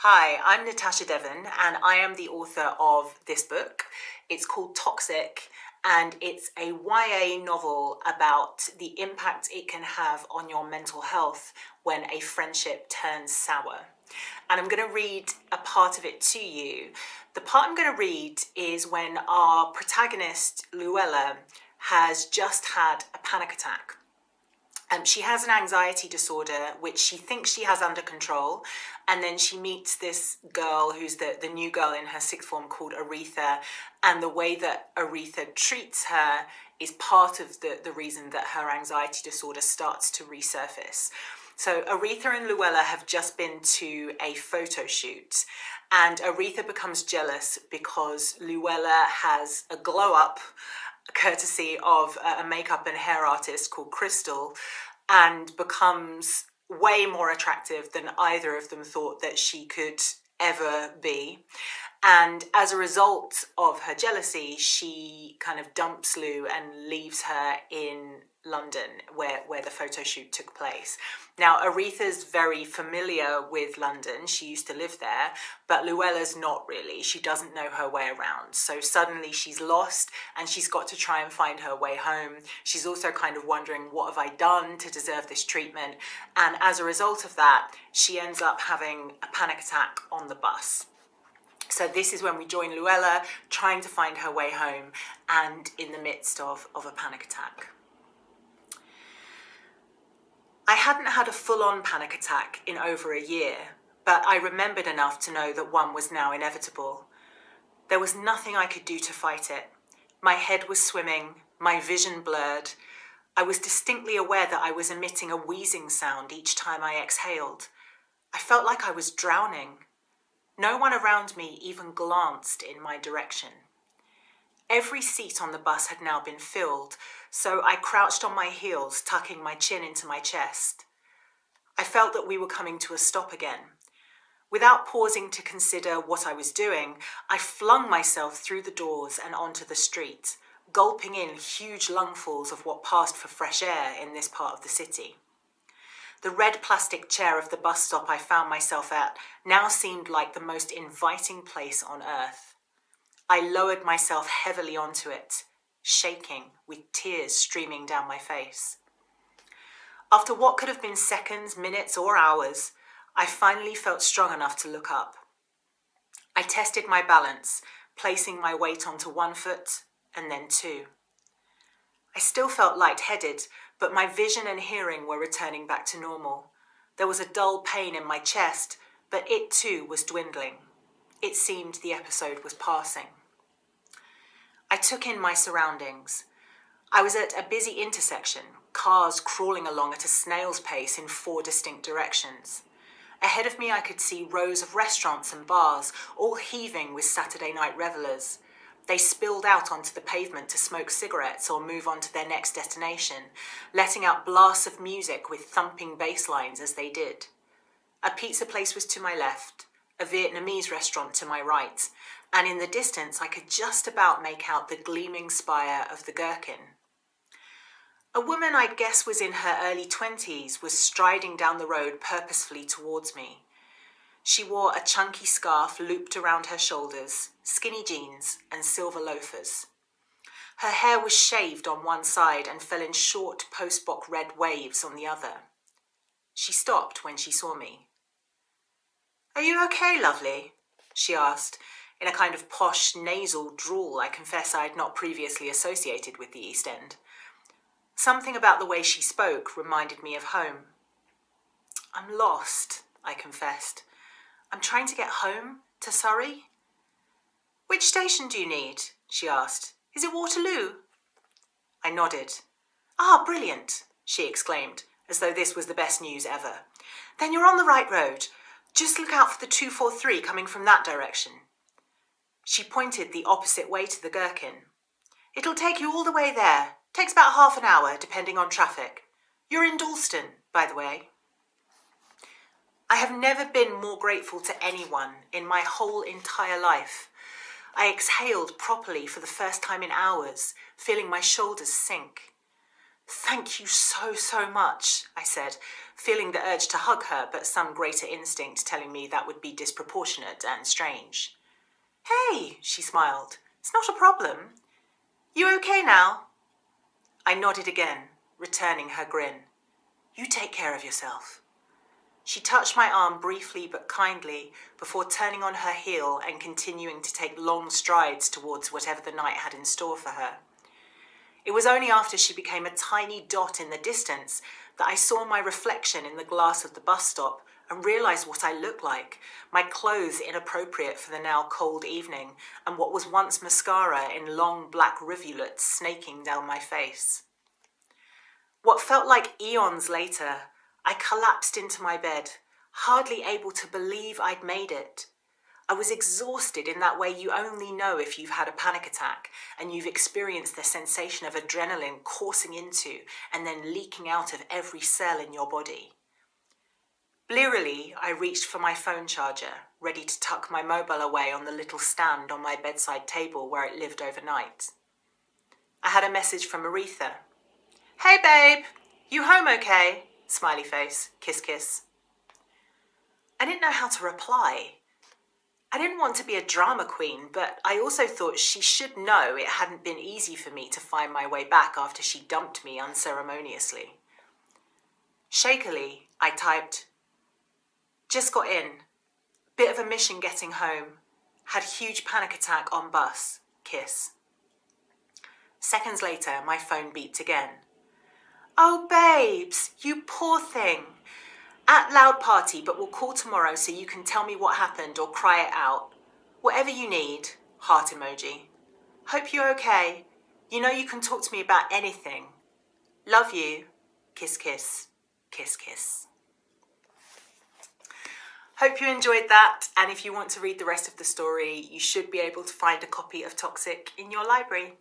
Hi, I'm Natasha Devon, and I am the author of this book. It's called Toxic, and it's a YA novel about the impact it can have on your mental health when a friendship turns sour. And I'm going to read a part of it to you. The part I'm going to read is when our protagonist, Luella, has just had a panic attack. She has an anxiety disorder, which she thinks she has under control. And then she meets this girl who's the new girl in her sixth form called Aretha. And the way that Aretha treats her is part of the reason that her anxiety disorder starts to resurface. So Aretha and Luella have just been to a photo shoot. And Aretha becomes jealous because Luella has a glow up courtesy of a makeup and hair artist called Crystal, and becomes way more attractive than either of them thought that she could ever be. And as a result of her jealousy, she kind of dumps Lou and leaves her in London, where the photo shoot took place. Now, Aretha's very familiar with London. She used to live there, but Luella's not really. She doesn't know her way around. So suddenly she's lost and she's got to try and find her way home. She's also kind of wondering, what have I done to deserve this treatment? And as a result of that, she ends up having a panic attack on the bus. So this is when we join Luella trying to find her way home and in the midst of a panic attack. I hadn't had a full-on panic attack in over a year, but I remembered enough to know that one was now inevitable. There was nothing I could do to fight it. My head was swimming, my vision blurred. I was distinctly aware that I was emitting a wheezing sound each time I exhaled. I felt like I was drowning. No one around me even glanced in my direction. Every seat on the bus had now been filled, so I crouched on my heels, tucking my chin into my chest. I felt that we were coming to a stop again. Without pausing to consider what I was doing, I flung myself through the doors and onto the street, gulping in huge lungfuls of what passed for fresh air in this part of the city. The red plastic chair of the bus stop I found myself at now seemed like the most inviting place on earth. I lowered myself heavily onto it, shaking with tears streaming down my face. After what could have been seconds, minutes, or hours, I finally felt strong enough to look up. I tested my balance, placing my weight onto one foot and then two. I still felt lightheaded, but my vision and hearing were returning back to normal. There was a dull pain in my chest, but it too was dwindling. It seemed the episode was passing. I took in my surroundings. I was at a busy intersection, cars crawling along at a snail's pace in 4 distinct directions. Ahead of me I could see rows of restaurants and bars, all heaving with Saturday night revellers. They spilled out onto the pavement to smoke cigarettes or move on to their next destination, letting out blasts of music with thumping bass lines as they did. A pizza place was to my left, a Vietnamese restaurant to my right, and in the distance I could just about make out the gleaming spire of the Gherkin. A woman I'd guess was in her early 20s was striding down the road purposefully towards me. She wore a chunky scarf looped around her shoulders, skinny jeans, and silver loafers. Her hair was shaved on one side and fell in short post-bok red waves on the other. She stopped when she saw me. "Are you okay, lovely?" she asked, in a kind of posh, nasal drawl I confess I had not previously associated with the East End. Something about the way she spoke reminded me of home. "I'm lost," I confessed. "I'm trying to get home to Surrey." "Which station do you need?" she asked. "Is it Waterloo?" I nodded. "Ah, brilliant," she exclaimed, as though this was the best news ever. "Then you're on the right road. Just look out for the 243 coming from that direction." She pointed the opposite way to the Gherkin. "It'll take you all the way there. Takes about half an hour, depending on traffic. You're in Dalston, by the way." I have never been more grateful to anyone in my whole entire life. I exhaled properly for the first time in hours, feeling my shoulders sink. Thank you so much, I said, feeling the urge to hug her, but some greater instinct telling me that would be disproportionate and strange. Hey, she smiled. It's not a problem. You okay now? I nodded again, returning her grin. You take care of yourself. She touched my arm briefly but kindly before turning on her heel and continuing to take long strides towards whatever the night had in store for her. It was only after she became a tiny dot in the distance that I saw my reflection in the glass of the bus stop and realised what I looked like, my clothes inappropriate for the now cold evening, and what was once mascara in long black rivulets snaking down my face. What felt like eons later, I collapsed into my bed, hardly able to believe I'd made it. I was exhausted in that way you only know if you've had a panic attack and you've experienced the sensation of adrenaline coursing into and then leaking out of every cell in your body. Blearily, I reached for my phone charger, ready to tuck my mobile away on the little stand on my bedside table where it lived overnight. I had a message from Aretha. Hey babe, you home okay? Smiley face, kiss kiss. I didn't know how to reply. I didn't want to be a drama queen, but I also thought she should know it hadn't been easy for me to find my way back after she dumped me unceremoniously. Shakily, I typed, just got in. Bit of a mission getting home. Had huge panic attack on bus. Kiss. Seconds later, my phone beeped again. Oh, babes, you poor thing. At loud party, but we'll call tomorrow so you can tell me what happened or cry it out. Whatever you need. Heart emoji. Hope you're okay. You know you can talk to me about anything. Love you. Kiss, kiss. Kiss, kiss. Hope you enjoyed that, and if you want to read the rest of the story, you should be able to find a copy of Toxic in your library.